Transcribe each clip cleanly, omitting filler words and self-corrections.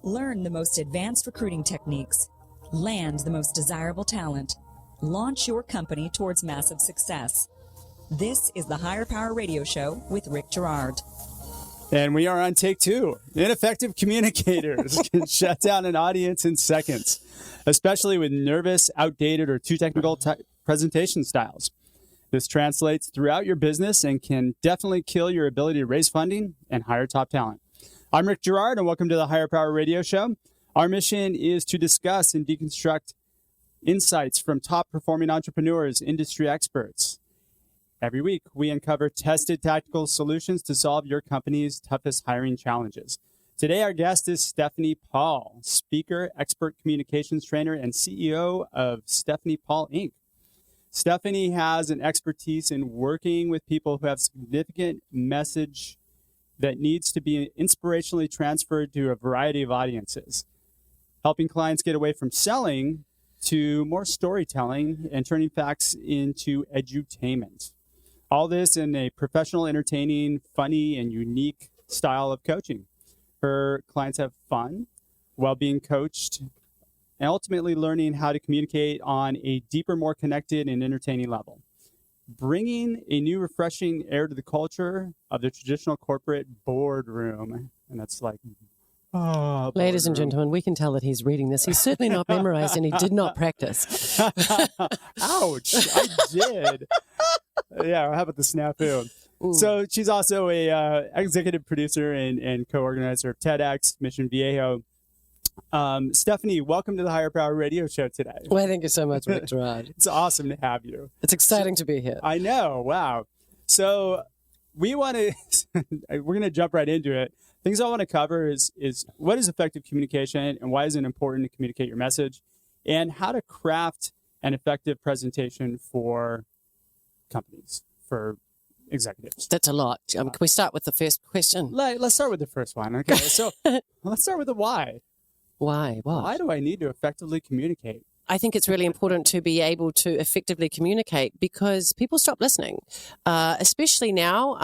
Learn the most advanced recruiting techniques. Land the most desirable talent. Launch your company towards massive success. This is the Higher Power Radio Show with Rick Girard. And we are on take 2. Ineffective communicators can shut down an audience in seconds, especially with nervous, outdated, or too technical presentation styles. This translates throughout your business and can definitely kill your ability to raise funding and hire top talent. I'm Rick Girard, and welcome to the Higher Power Radio Show. Our mission is to discuss and deconstruct insights from top-performing entrepreneurs, industry experts. Every week, we uncover tested tactical solutions to solve your company's toughest hiring challenges. Today, our guest is Stephanie Paul, speaker, expert communications trainer, and CEO of Stephanie Paul, Inc. Stephanie has an expertise in working with people who have significant message that needs to be inspirationally transferred to a variety of audiences, helping clients get away from selling to more storytelling and turning facts into edutainment. All this in a professional, entertaining, funny, and unique style of coaching. Her clients have fun while being coached and ultimately learning how to communicate on a deeper, more connected, and entertaining level. Bringing a new, refreshing air to the culture of the traditional corporate boardroom. And that's like, ladies and gentlemen, we can tell that he's reading this. He's certainly not memorized, and he did not practice. Ouch, I did. Yeah, how about the snafu? Ooh. So she's also a executive producer and co-organizer of TEDx, Mission Viejo. Stephanie, welcome to the Higher Power Radio Show today. Well, thank you so much, Rick Girard. It's awesome to have you. It's exciting to be here. I know. Wow. So we're going to jump right into it. Things I want to cover is what is effective communication and why is it important to communicate your message, and how to craft an effective presentation for companies, for executives. That's a lot. Can we start with the first question? Let's start with the first one. Okay. So let's start with the why. Why? What? Why do I need to effectively communicate? I think it's really important to be able to effectively communicate because people stop listening, especially now.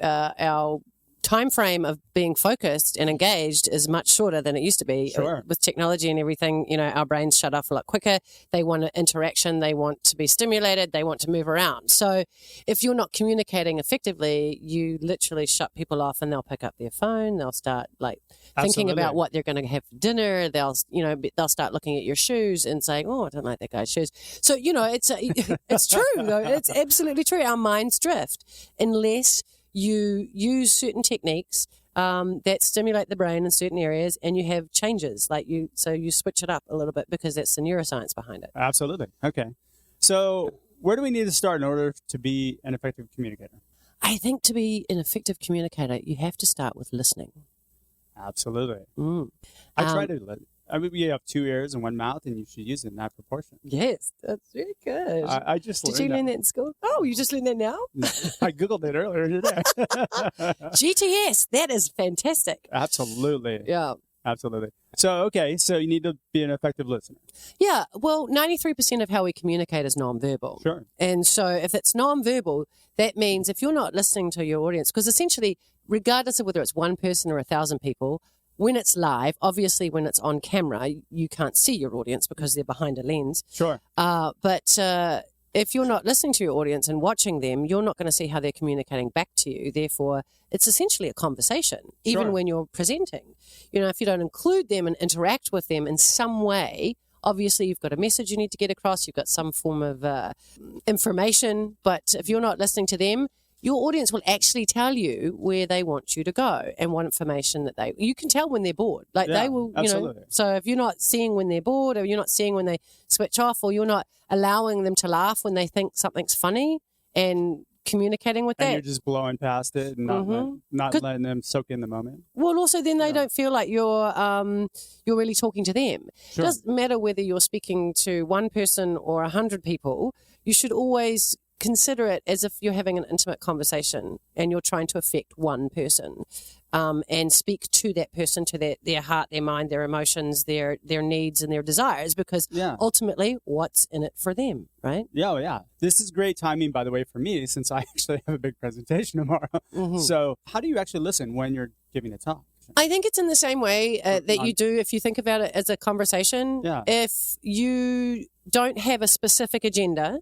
Our time frame of being focused and engaged is much shorter than it used to be. Sure. With technology and everything. Our brains shut off a lot quicker. They want interaction. They want to be stimulated. They want to move around. So if you're not communicating effectively, you literally shut people off, and they'll pick up their phone. They'll start thinking about what they're going to have for dinner. They'll start looking at your shoes and saying, "Oh, I don't like that guy's shoes." So it's true though. It's absolutely true. Our minds drift unless you use certain techniques that stimulate the brain in certain areas, and you have changes so you switch it up a little bit because that's the neuroscience behind it. Absolutely. Okay. So where do we need to start in order to be an effective communicator? I think to be an effective communicator, you have to start with listening. Absolutely. I try to listen. I mean, you have 2 ears and 1 mouth, and you should use it in that proportion. Yes, that's very good. I just Did you learn that in school? Oh, you just learned that now? No, I Googled it earlier today. GTS, that is fantastic. Absolutely. Yeah. Absolutely. So you need to be an effective listener. Yeah, well, 93% of how we communicate is nonverbal. Sure. And so if it's nonverbal, that means if you're not listening to your audience, because essentially, regardless of whether it's one person or 1,000 people, when it's live, obviously when it's on camera, you can't see your audience because they're behind a lens. Sure. But if you're not listening to your audience and watching them, you're not going to see how they're communicating back to you. Therefore, it's essentially a conversation, even when you're presenting. If you don't include them and interact with them in some way, obviously you've got a message you need to get across, you've got some form of information, but if you're not listening to them, your audience will actually tell you where they want you to go and what information you can tell when they're bored. They will, absolutely. So if you're not seeing when they're bored, or you're not seeing when they switch off, or you're not allowing them to laugh when they think something's funny and communicating with that. And you're just blowing past it and not letting them soak in the moment. Well, also then they don't feel like you're really talking to them. Sure. It doesn't matter whether you're speaking to one person or 100 people. You should always consider it as if you're having an intimate conversation and you're trying to affect one person, and speak to that person, to their heart, their mind, their emotions, their needs and their desires, because ultimately what's in it for them, right? Yeah. This is great timing, by the way, for me, since I actually have a big presentation tomorrow. So how do you actually listen when you're giving a talk? I think it's in the same way that you do if you think about it as a conversation. Yeah. If you don't have a specific agenda,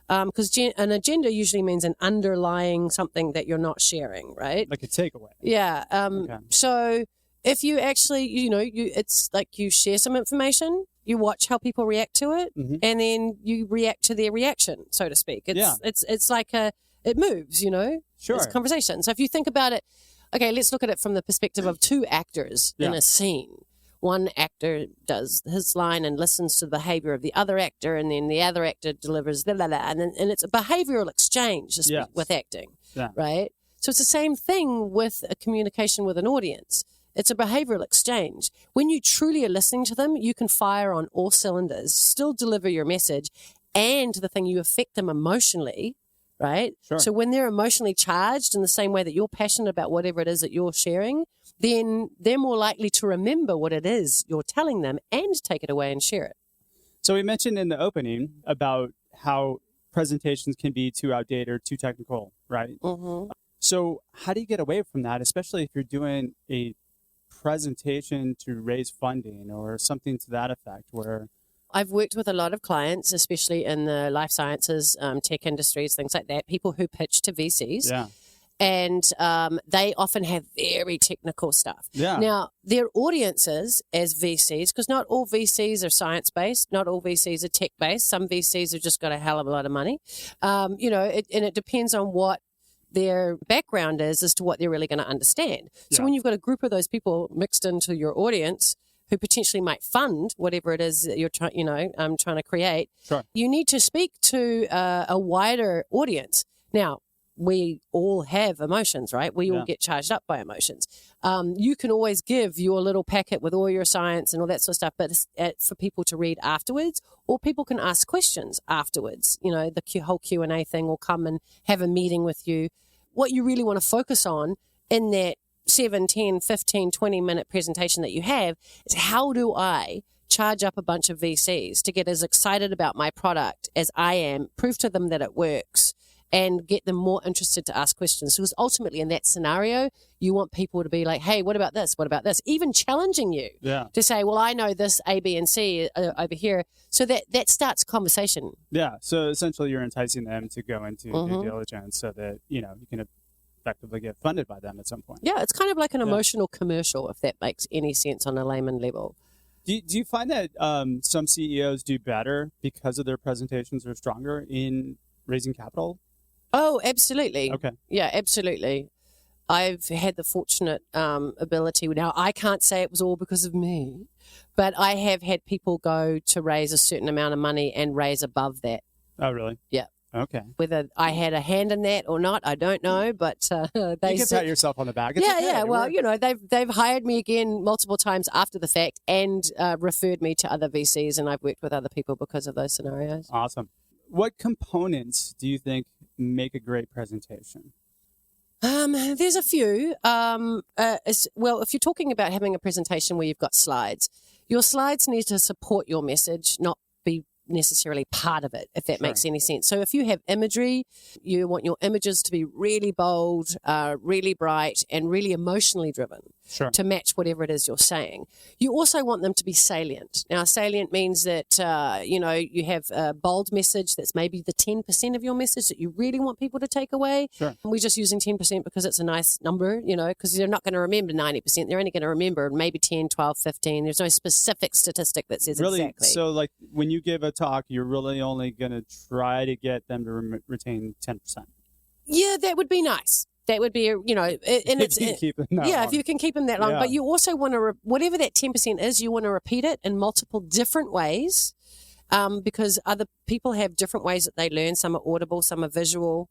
because an agenda usually means an underlying something that you're not sharing, right? Like a takeaway. Yeah. Okay. So if you actually, it's like you share some information, you watch how people react to it, and then you react to their reaction, so to speak. It's like it moves, Sure. It's a conversation. So if you think about it, okay, let's look at it from the perspective of two actors in a scene. One actor does his line and listens to the behavior of the other actor, and then the other actor delivers and it's a behavioral exchange with acting, right? So it's the same thing with a communication with an audience. It's a behavioral exchange. When you truly are listening to them, you can fire on all cylinders, still deliver your message, and the thing, you affect them emotionally, right? Sure. So when they're emotionally charged in the same way that you're passionate about whatever it is that you're sharing, then they're more likely to remember what it is you're telling them and take it away and share it. So we mentioned in the opening about how presentations can be too outdated or too technical, right? Mm-hmm. So how do you get away from that, especially if you're doing a presentation to raise funding or something to that effect, where I've worked with a lot of clients, especially in the life sciences, tech industries, things like that, people who pitch to VCs. Yeah. And they often have very technical stuff. Yeah. Now, their audiences as VCs, because not all VCs are science-based, not all VCs are tech-based. Some VCs have just got a hell of a lot of money. And it depends on what their background is as to what they're really going to understand. So when you've got a group of those people mixed into your audience who potentially might fund whatever it is that you're trying to create, sure, you need to speak to a wider audience. Now, we all have emotions, right? We all get charged up by emotions. You can always give your little packet with all your science and all that sort of stuff, but it's for people to read afterwards, or people can ask questions afterwards. The whole Q&A thing will come and have a meeting with you. What you really want to focus on in that 7, 10, 15, 20-minute presentation that you have is, how do I charge up a bunch of VCs to get as excited about my product as I am, prove to them that it works, and get them more interested to ask questions. Because ultimately in that scenario, you want people to be like, hey, what about this? What about this? Even challenging you to say, well, I know this A, B, and C over here. So that starts conversation. Yeah. So essentially you're enticing them to go into due diligence so that, you can effectively get funded by them at some point. Yeah. It's kind of like an emotional commercial, if that makes any sense on a layman level. Do you find that some CEOs do better because of their presentations are stronger in raising capital? Oh, absolutely. Okay. Yeah, absolutely. I've had the fortunate ability. Now, I can't say it was all because of me, but I have had people go to raise a certain amount of money and raise above that. Oh, really? Yeah. Okay. Whether I had a hand in that or not, I don't know, but they you can pat yourself on the back. It's okay. Yeah. Well, they've hired me again multiple times after the fact and referred me to other VCs, and I've worked with other people because of those scenarios. Awesome. What components do you think make a great presentation? There's a few. If you're talking about having a presentation where you've got slides, your slides need to support your message, not be necessarily part of it, if that makes any sense. So if you have imagery, you want your images to be really bold, really bright, and really emotionally driven to match whatever it is you're saying. You also want them to be salient. Now, salient means that, you have a bold message that's maybe the 10% of your message that you really want people to take away. Sure. We're just using 10% because it's a nice number, because they're not going to remember 90%. They're only going to remember maybe 10, 12, 15. There's no specific statistic that says exactly. So like when you give a talk, you're really only going to try to get them to retain 10%. Yeah, that would be nice. That would be, and it's if you can keep them that long. But you also want to, whatever that 10% is, you want to repeat it in multiple different ways, because other people have different ways that they learn. Some are audible, some are visual,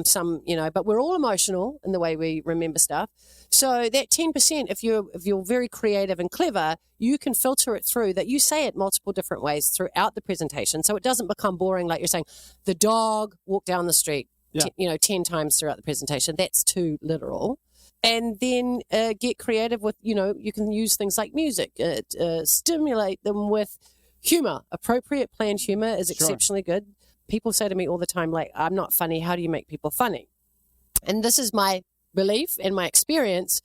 some, but we're all emotional in the way we remember stuff. So that 10%, if you're very creative and clever, you can filter it through that you say it multiple different ways throughout the presentation. So it doesn't become boring. Like you're saying, the dog walked down the street, 10 times throughout the presentation. That's too literal. And then get creative with, you can use things like music, stimulate them with humor. Appropriate planned humor is exceptionally good. People say to me all the time, like, I'm not funny. How do you make people funny? And this is my belief and my experience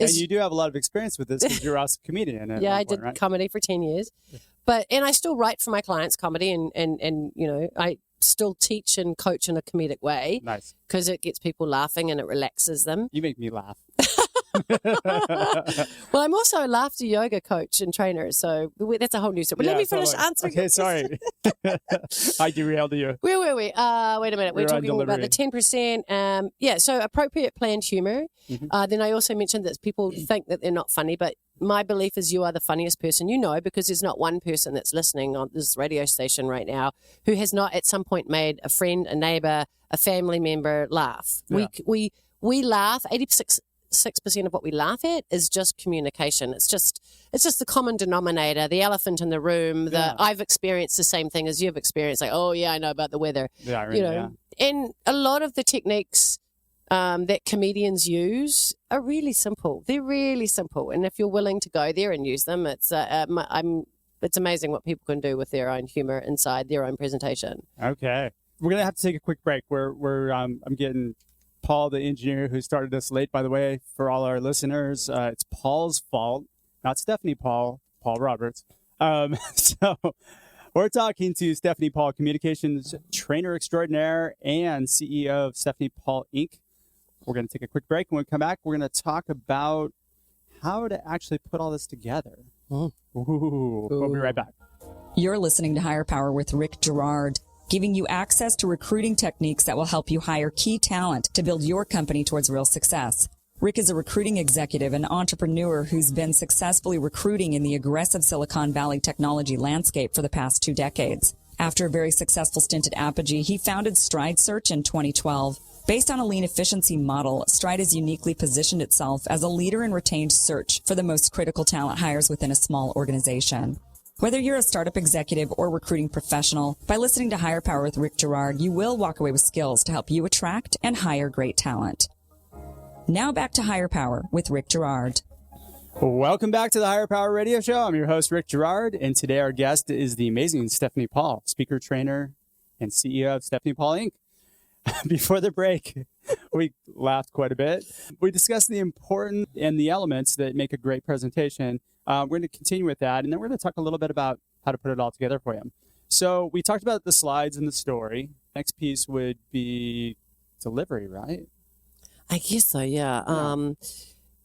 And you do have a lot of experience with this because you're also a comedian. Yeah, I did comedy for 10 years. And I still write for my clients comedy and you know, I still teach and coach in a comedic way. Nice. Because it gets people laughing and it relaxes them. You make me laugh. Well, I'm also a laughter yoga coach and trainer, so that's a whole new story. But let me finish answering. Okay, sorry. I derailed you. Where were we? Wait a minute. We're talking about the 10%. So appropriate planned humor. Mm-hmm. Then I also mentioned that people think that they're not funny, but my belief is you are the funniest person you know, because there's not one person that's listening on this radio station right now who has not at some point made a friend, a neighbor, a family member laugh. Yeah. We laugh. 86% of what we laugh at is just communication. It's just the common denominator, the elephant in the room. I've experienced the same thing as you've experienced. Like, oh yeah, I know about the weather. Yeah, really, you know. Yeah. And a lot of the techniques that comedians use are really simple. They're really simple, and if you're willing to go there and use them, it's amazing what people can do with their own humor inside their own presentation. Okay, we're gonna have to take a quick break. I'm getting Paul, the engineer who started us late, by the way, for all our listeners. It's Paul's fault, not Stephanie Paul Roberts. So we're talking to Stephanie Paul, communications trainer extraordinaire and CEO of Stephanie Paul Inc. We're going to take a quick break. When we come back, we're going to talk about how to actually put all this together. Ooh. We'll be right back. You're listening to Higher Power with Rick Girard, giving you access to recruiting techniques that will help you hire key talent to build your company towards real success. Rick is a recruiting executive and entrepreneur who's been successfully recruiting in the aggressive Silicon Valley technology landscape for the past 2 decades. After a very successful stint at Apogee, he founded Stride Search in 2012. Based on a lean efficiency model, Stride has uniquely positioned itself as a leader in retained search for the most critical talent hires within a small organization. Whether you're a startup executive or recruiting professional, by listening to Higher Power with Rick Girard, you will walk away with skills to help you attract and hire great talent. Now back to Higher Power with Rick Girard. Welcome back to the Higher Power Radio Show. I'm your host, Rick Girard, and today our guest is the amazing Stephanie Paul, speaker, trainer, and CEO of Stephanie Paul Inc. Before the break, we laughed quite a bit. We discussed the importance and the elements that make a great presentation. We're going to continue with that, and then we're going to talk a little bit about how to put it all together for you. So we talked about the slides and the story. Next piece would be delivery, right? I guess so, yeah.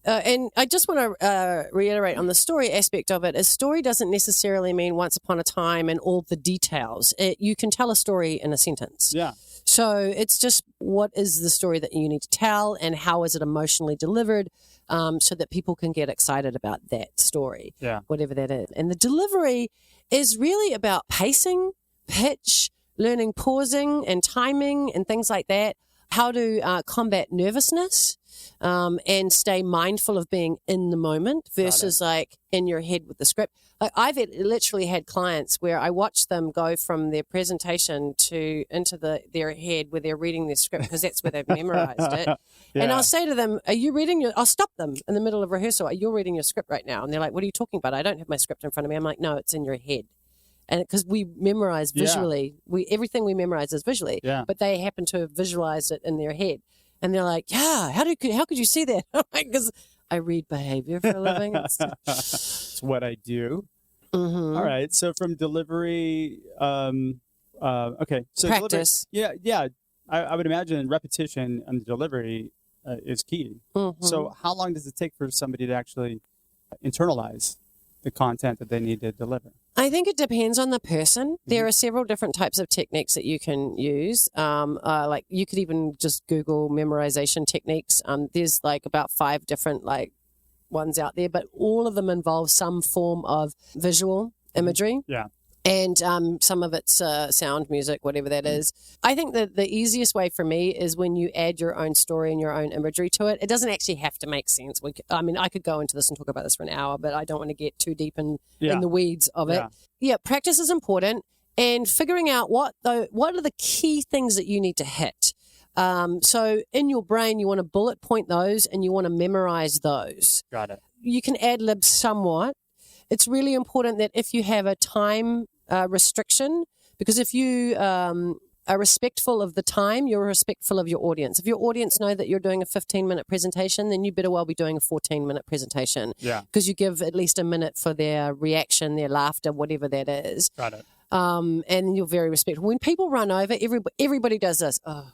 And I just want to reiterate on the story aspect of it. A story doesn't necessarily mean once upon a time and all the details. You can tell a story in a sentence. Yeah. So it's just what is the story that you need to tell and how is it emotionally delivered so that people can get excited about that story, whatever that is. And the delivery is really about pacing, pitch, learning pausing and timing and things like that, how to combat nervousness and stay mindful of being in the moment versus like in your head with the script. Like I've literally had clients where I watch them go from their presentation into their head where they're reading their script because that's where they've memorized it. Yeah. And I'll say to them, are you reading I'll stop them in the middle of rehearsal. You're reading your script right now. And they're like, what are you talking about? I don't have my script in front of me. I'm like, no, it's in your head. And because we memorize visually, everything we memorize is visually, but they happen to have visualized it in their head. And they're like, yeah, how could you see that? Because I read behavior for a living. It's what I do. Mm-hmm. All right. So from delivery, okay. So practice. Delivery, I would imagine repetition and delivery is key. Mm-hmm. So how long does it take for somebody to actually internalize the content that they need to deliver? I think it depends on the person. There are several different types of techniques that you can use. Like you could even just Google memorization techniques. There's like about 5 different like ones out there, but all of them involve some form of visual imagery. Yeah. And some of it's sound, music, whatever that is. I think that the easiest way for me is when you add your own story and your own imagery to it. It doesn't actually have to make sense. I could go into this and talk about this for an hour, but I don't want to get too deep in the weeds of it. Yeah, practice is important, and figuring out what are the key things that you need to hit. So in your brain, you want to bullet point those and you want to memorize those. Got it. You can ad-lib somewhat. It's really important that if you have a time restriction, because if you are respectful of the time, you're respectful of your audience. If your audience know that you're doing a 15-minute presentation, then you better well be doing a 14-minute presentation. Yeah. Because you give at least a minute for their reaction, their laughter, whatever that is. Got it. And you're very respectful. When people run over, everybody does this. Oh.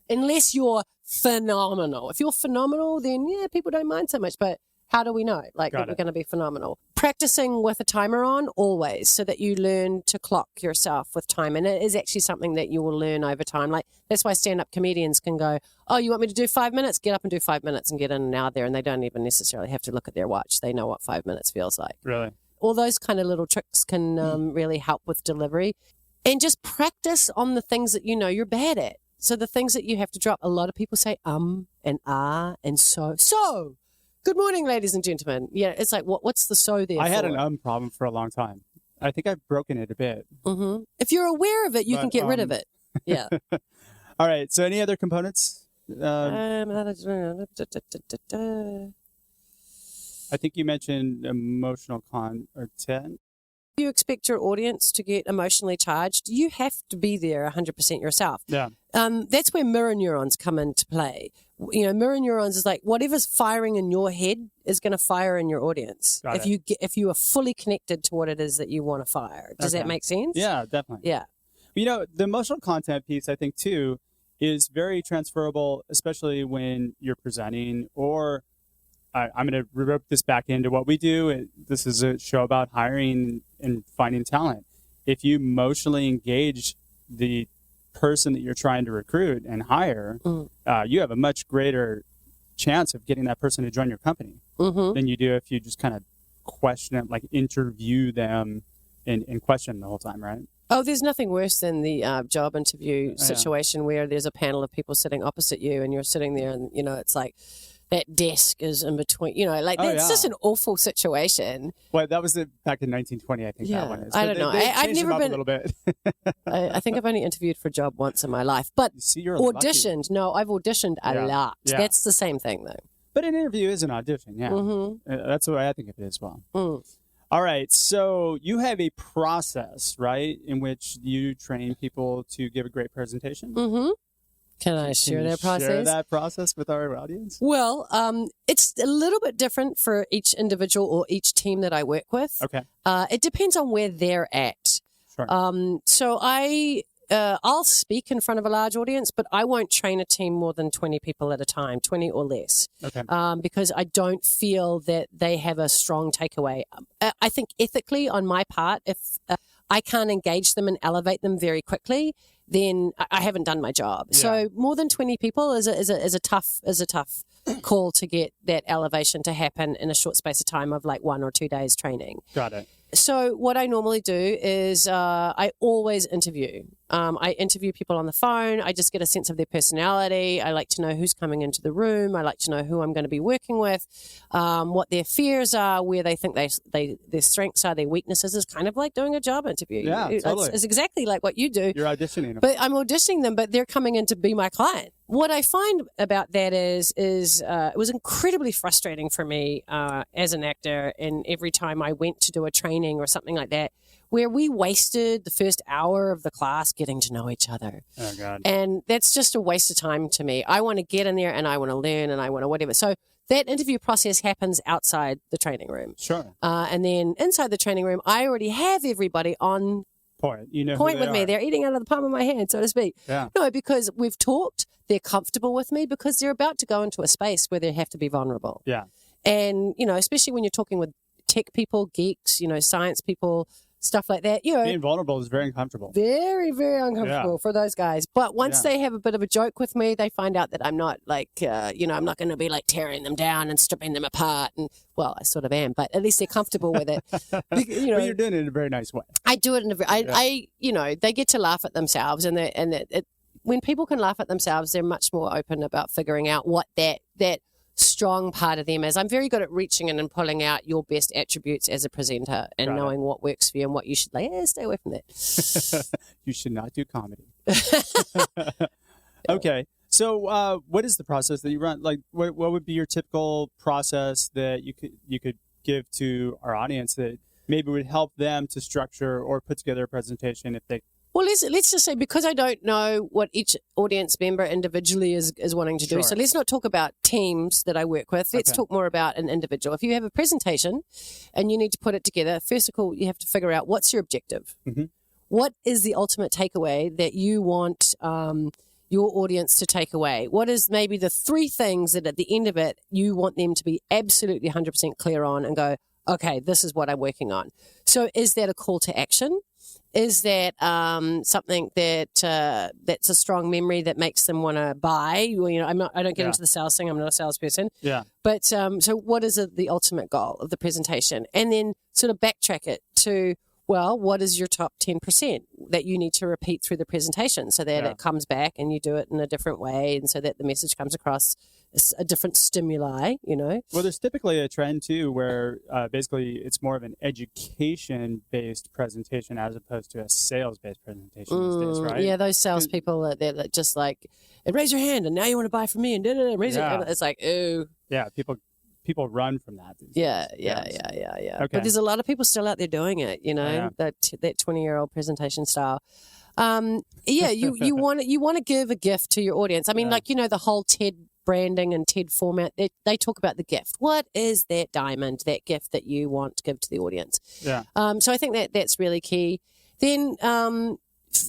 Unless you're phenomenal. If you're phenomenal, then yeah, people don't mind so much. But how do we know that we're going to be phenomenal? Practicing with a timer on always, so that you learn to clock yourself with time. And it is actually something that you will learn over time. Like, that's why stand-up comedians can go, oh, you want me to do 5 minutes? Get up and do 5 minutes and get in and out there. And they don't even necessarily have to look at their watch. They know what 5 minutes feels like. Really? All those kind of little tricks can really help with delivery. And just practice on the things that you know you're bad at. So the things that you have to drop, a lot of people say and and so. So, good morning, ladies and gentlemen. Yeah, it's like, what's the so there I for? had an problem for a long time. I think I've broken it a bit. Mm-hmm. If you're aware of it, you can get rid of it. Yeah. All right. So any other components? I think you mentioned emotional content. You expect your audience to get emotionally charged, you have to be there 100% yourself. Yeah. That's where mirror neurons come into play. You know, mirror neurons is like whatever's firing in your head is going to fire in your audience. If you are fully connected to what it is that you want to fire. Does that make sense? Yeah, definitely. Yeah. You know, the emotional content piece, I think, too, is very transferable, especially when you're presenting or I'm going to rope this back into what we do. This is a show about hiring and finding talent. If you emotionally engage the person that you're trying to recruit and hire, you have a much greater chance of getting that person to join your company than you do if you just kind of question it, like interview them and question the whole time, right? Oh, there's nothing worse than the job interview situation where there's a panel of people sitting opposite you and you're sitting there and, you know, it's like, that desk is in between, you know, like that's just an awful situation. Well, that was back in 1920, I think that one is. I don't know. I've never been a little bit. I think I've only interviewed for a job once in my life, but you're auditioned. Lucky. No, I've auditioned a lot. Yeah. That's the same thing, though. But an interview is an audition, yeah. That's the way I think of it as well. All right, so you have a process, right, in which you train people to give a great presentation? Can I share that process? Share that process with our audience? Well, it's a little bit different for each individual or each team that I work with. Okay. It depends on where they're at. Sure. So I'll speak in front of a large audience, but I won't train a team more than 20 people at a time, 20 or less. Okay. Because I don't feel that they have a strong takeaway. I think ethically on my part, if I can't engage them and elevate them very quickly, then I haven't done my job. Yeah. So more than 20 people is a tough call to get that elevation to happen in a short space of time of like 1 or 2 days training. Got it. So what I normally do is I always interview. I interview people on the phone. I just get a sense of their personality. I like to know who's coming into the room. I like to know who I'm going to be working with, what their fears are, where they think their strengths are, their weaknesses. Is kind of like doing a job interview. Yeah, totally. It's exactly like what you do. You're auditioning them. But I'm auditioning them, but they're coming in to be my client. What I find about that is it was incredibly frustrating for me as an actor, and every time I went to do a training or something like that, where we wasted the first hour of the class getting to know each other. Oh, God. And that's just a waste of time to me. I want to get in there and I want to learn and I want to whatever. So that interview process happens outside the training room. Sure. And then inside the training room, I already have everybody on point with me. They're eating out of the palm of my hand, so to speak. Yeah. No, because we've talked, they're comfortable with me because they're about to go into a space where they have to be vulnerable. Yeah. And, you know, especially when you're talking with tech people, geeks, you know, science people, stuff like that. You know, being vulnerable is very uncomfortable. Very, very uncomfortable for those guys. But once they have a bit of a joke with me, they find out that I'm not like, you know, I'm not going to be like tearing them down and stripping them apart. And well, I sort of am, but at least they're comfortable with it. You know, but you're doing it in a very nice way. I do it in I you know, they get to laugh at themselves, and when people can laugh at themselves, they're much more open about figuring out what that strong part of them is. I'm very good at reaching in and pulling out your best attributes as a presenter and knowing what works for you and what you should stay away from that. You should not do comedy. Okay. So what is the process that you run? Like what would be your typical process that you could give to our audience that maybe would help them to structure or put together a presentation if they Well, let's just say, because I don't know what each audience member individually is wanting to do, so let's not talk about teams that I work with. Let's talk more about an individual. If you have a presentation and you need to put it together, first of all, you have to figure out what's your objective. Mm-hmm. What is the ultimate takeaway that you want your audience to take away? What is maybe the 3 things that at the end of it you want them to be absolutely 100% clear on and go, okay, this is what I'm working on. So is that a call to action? Is that something that that's a strong memory that makes them want to buy? Well, I don't get into the sales thing. I'm not a salesperson. Yeah. But so what is the ultimate goal of the presentation? And then sort of backtrack it to, well, what is your top 10% that you need to repeat through the presentation so that it comes back and you do it in a different way, and so that the message comes across a different stimuli, Well, there's typically a trend too where basically it's more of an education-based presentation as opposed to a sales-based presentation these days, right? Yeah, those salespeople they're just like, raise your hand and now you want to buy from me and raise your hand. It's like, ooh. Yeah, people run from that. Yeah. Okay. But there's a lot of people still out there doing it, that 20-year-old presentation style. You want to give a gift to your audience. I mean, the whole TED branding and TED format, they talk about the gift. What is that diamond, that gift that you want to give to the audience? Yeah. So I think that's really key. Then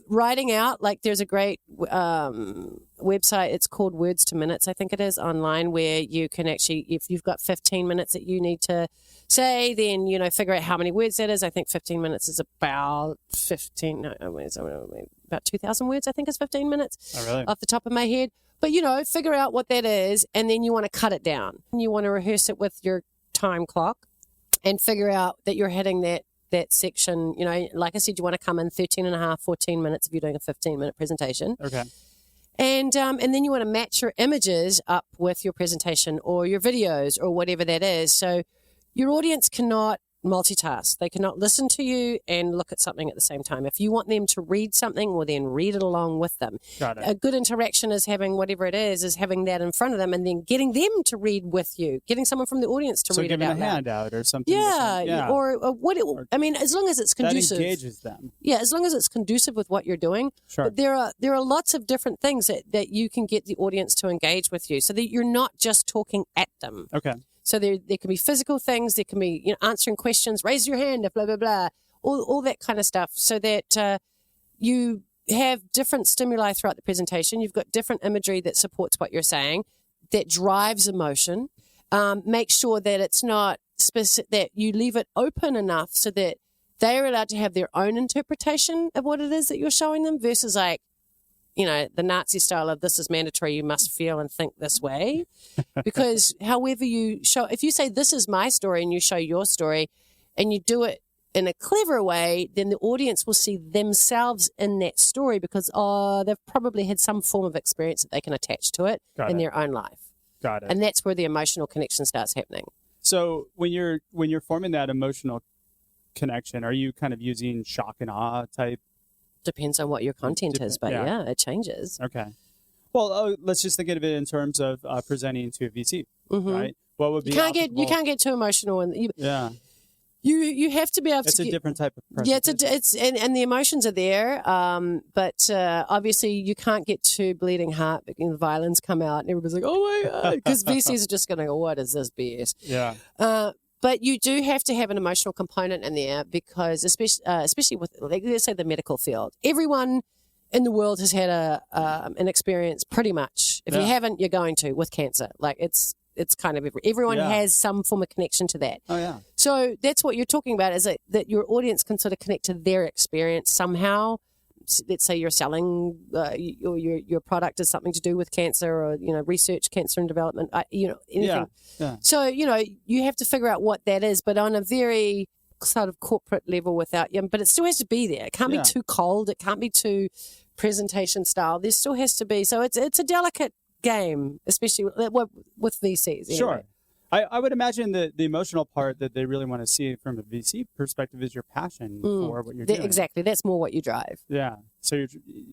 writing out, there's a great website, it's called Words to Minutes, I think it is, online, where you can actually, if you've got 15 minutes that you need to say, then, figure out how many words that is. I think 15 minutes is about about 2,000 words, I think is 15 minutes. Oh, really? Off the top of my head. But, figure out what that is, and then you want to cut it down. You want to rehearse it with your time clock and figure out that you're hitting that section. Like I said, you want to come in 13 and a half, 14 minutes if you're doing a 15-minute presentation. Okay. And then you want to match your images up with your presentation or your videos or whatever that is. So your audience cannot multitask. They cannot listen to you and look at something at the same time. If you want them to read something, well, then read it along with them. Got it. A good interaction is having whatever it is having that in front of them and then getting them to read with you, getting someone from the audience to read it out loud. So giving a handout or something. Yeah. Or as long as it's conducive. That engages them. Yeah, as long as it's conducive with what you're doing. Sure. But there are lots of different things that you can get the audience to engage with you so that you're not just talking at them. Okay. So there can be physical things, there can be answering questions, raise your hand, blah, blah, blah, all that kind of stuff, so that you have different stimuli throughout the presentation. You've got different imagery that supports what you're saying, that drives emotion. Make sure that it's not specific, that you leave it open enough so that they are allowed to have their own interpretation of what it is that you're showing them versus the Nazi style of this is mandatory, you must feel and think this way. Because however you show, if you say this is my story and you show your story and you do it in a clever way, then the audience will see themselves in that story because they've probably had some form of experience that they can attach to it in their own life. Got it. And that's where the emotional connection starts happening. So when you're forming that emotional connection, are you kind of using shock and awe type? Depends on what your content is, but yeah, it changes. Okay. Well, let's just think of it in terms of presenting to a VC, right? What would be you can't get too emotional, and you have to be able to. It's a different type of presentation. Yeah, and the emotions are there, but obviously you can't get too bleeding heart because the violins come out and everybody's like, oh my god, because VCs are just going to go, what is this BS? Yeah. But you do have to have an emotional component in there because, especially with, let's say, the medical field, everyone in the world has had an experience pretty much. If you haven't, you're going to with cancer. It's kind of everyone has some form of connection to that. Oh yeah. So that's what you're talking about, is that your audience can sort of connect to their experience somehow. Let's say you're selling your product is something to do with cancer, or research, cancer and development, anything. Yeah. So you have to figure out what that is, but on a very sort of corporate level but it still has to be there. It can't be too cold. It can't be too presentation style. There still has to be. So it's a delicate game, especially with VCs. Anyway. Sure. I would imagine the emotional part that they really want to see from a VC perspective is your passion for what you're doing. Exactly. That's more what you drive. Yeah. So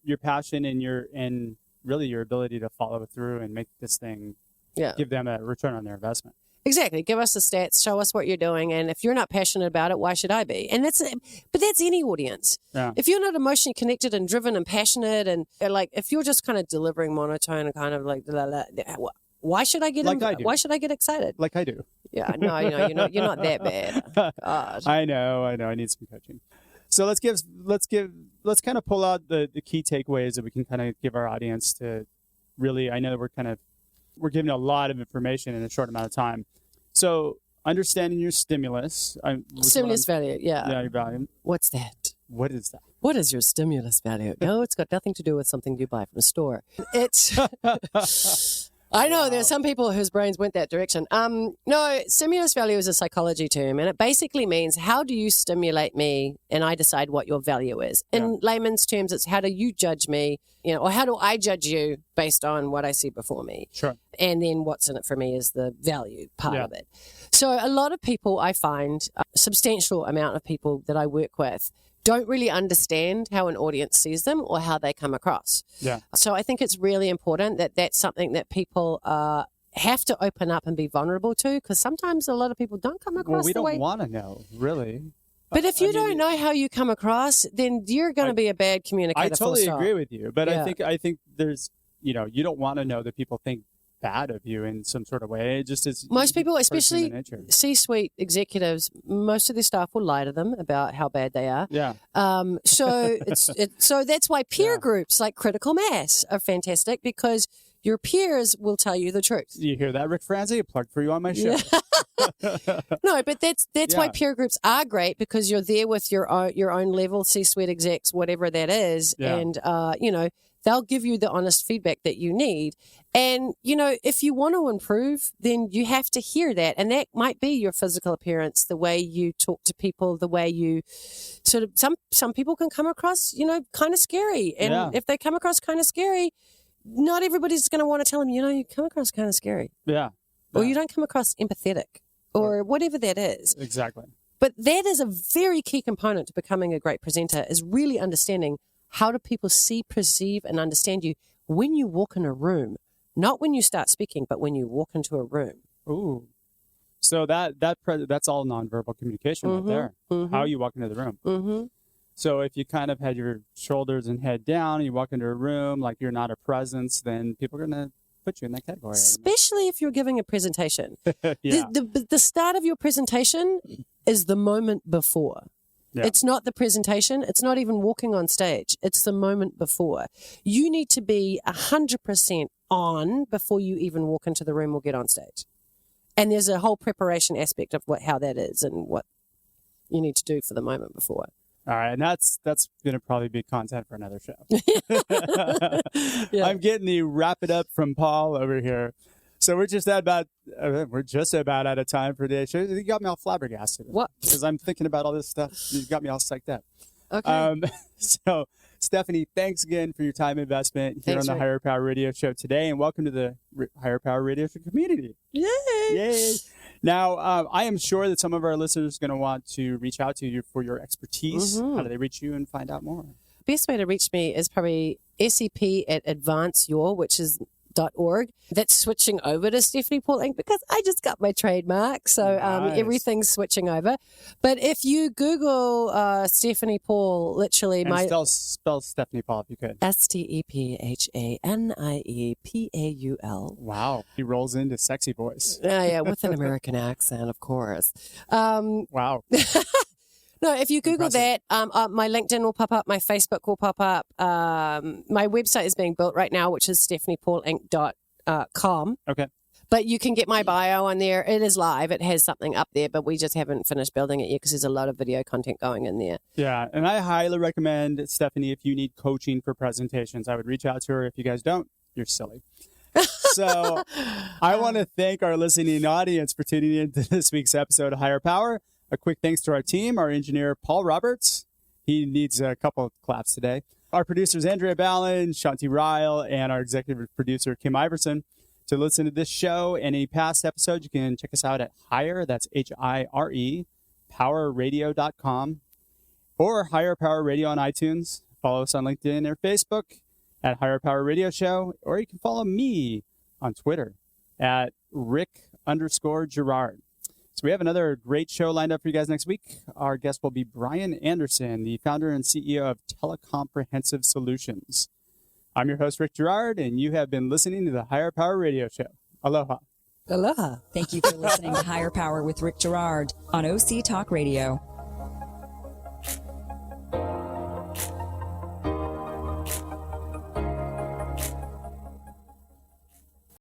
your passion and really your ability to follow through and make this thing give them a return on their investment. Exactly. Give us the stats, show us what you're doing. And if you're not passionate about it, why should I be? And that's any audience. Yeah. If you're not emotionally connected and driven and passionate and like, if you're just kind of delivering monotone and kind of like, why should I get, why should I get excited? Like I do. Yeah, no, you're not that bad. God. I know. I need some coaching. So let's kind of pull out the key takeaways that we can kind of give our audience to really, I know we're giving a lot of information in a short amount of time. So understanding your stimulus. Stimulus value, yeah. Yeah, your value. What's that? What is that? What is your stimulus value? No, it's got nothing to do with something you buy from a store. It's... I know there's some people whose brains went that direction. No, stimulus value is a psychology term, and it basically means how do you stimulate me, and I decide what your value is. In layman's terms, it's how do you judge me, or how do I judge you based on what I see before me. Sure. And then what's in it for me is the value part of it. So a lot of people, I find, a substantial amount of people that I work with, don't really understand how an audience sees them or how they come across. Yeah. So I think it's really important that that's something that people have to open up and be vulnerable to, because sometimes a lot of people don't come across we don't want to know, really. But if you don't know how you come across, then you're going to be a bad communicator. I totally agree with you, but I think there's, you don't want to know that people think bad of you in some sort of way. It just is. Most people, especially C-suite executives, most of their staff will lie to them about how bad they are. Yeah. So so that's why peer groups like Critical Mass are fantastic, because your peers will tell you the truth. You hear that, Rick Franzi? A plug for you on my show. No, but that's why peer groups are great, because you're there with your own level C-suite execs, whatever that is, and they'll give you the honest feedback that you need. And, if you want to improve, then you have to hear that. And that might be your physical appearance, the way you talk to people, the way you sort of, some people can come across, kind of scary. And if they come across kind of scary, not everybody's going to want to tell them, you come across kind of scary. Yeah. Or you don't come across empathetic or whatever that is. Exactly. But that is a very key component to becoming a great presenter, is really understanding how do people see, perceive, and understand you when you walk in a room, not when you start speaking, but when you walk into a room. Ooh. So that's all nonverbal communication right there. Mm-hmm. How you walk into the room. Mm-hmm. So if you kind of had your shoulders and head down, and you walk into a room like you're not a presence, then people are going to put you in that category. Especially if you're giving a presentation. The start of your presentation is the moment before. Yeah. It's not the presentation. It's not even walking on stage. It's the moment before. You need to be 100% on before you even walk into the room or get on stage. And there's a whole preparation aspect of how that is and what you need to do for the moment before. All right, and that's going to probably be content for another show. I'm getting the wrap it up from Paul over here. So we're just about out of time for today's show. You got me all flabbergasted. What? Because I'm thinking about all this stuff. You got me all psyched up. Okay. So, Stephanie, thanks again for your time investment here on the Higher Power Radio Show today, and welcome to the Higher Power Radio Show community. Yay! Yay! Now, I am sure that some of our listeners are going to want to reach out to you for your expertise. Mm-hmm. How do they reach you and find out more? Best way to reach me is probably SEP@advanceyour, which is .org. That's switching over to Stephanie Paul Inc. because I just got my trademark, so nice. Everything's switching over. But if you Google Stephanie Paul, literally spell Stephanie Paul if you could. STEPHANIEPAUL. Wow, he rolls into sexy voice. Yeah, with an American accent, of course. Wow. No, if you Google that, my LinkedIn will pop up, my Facebook will pop up. My website is being built right now, which is stephaniepaulinc.com. Okay. But you can get my bio on there. It is live. It has something up there, but we just haven't finished building it yet because there's a lot of video content going in there. Yeah, and I highly recommend, Stephanie, if you need coaching for presentations, I would reach out to her. If you guys don't, you're silly. So I want to thank our listening audience for tuning in to this week's episode of Higher Power. A quick thanks to our team, our engineer, Paul Roberts. He needs a couple of claps today. Our producers, Andrea Ballin, Shanti Ryle, and our executive producer, Kim Iverson. To listen to this show and any past episodes, you can check us out at Higher, that's HIRE, powerradio.com, or Higher Power Radio on iTunes. Follow us on LinkedIn or Facebook at Higher Power Radio Show, or you can follow me on Twitter at Rick Rick_Gerard. So we have another great show lined up for you guys next week. Our guest will be Brian Anderson, the founder and CEO of Telecomprehensive Solutions. I'm your host, Rick Gerard, and you have been listening to the Higher Power Radio Show. Aloha. Aloha. Thank you for listening to Higher Power with Rick Gerard on OC Talk Radio.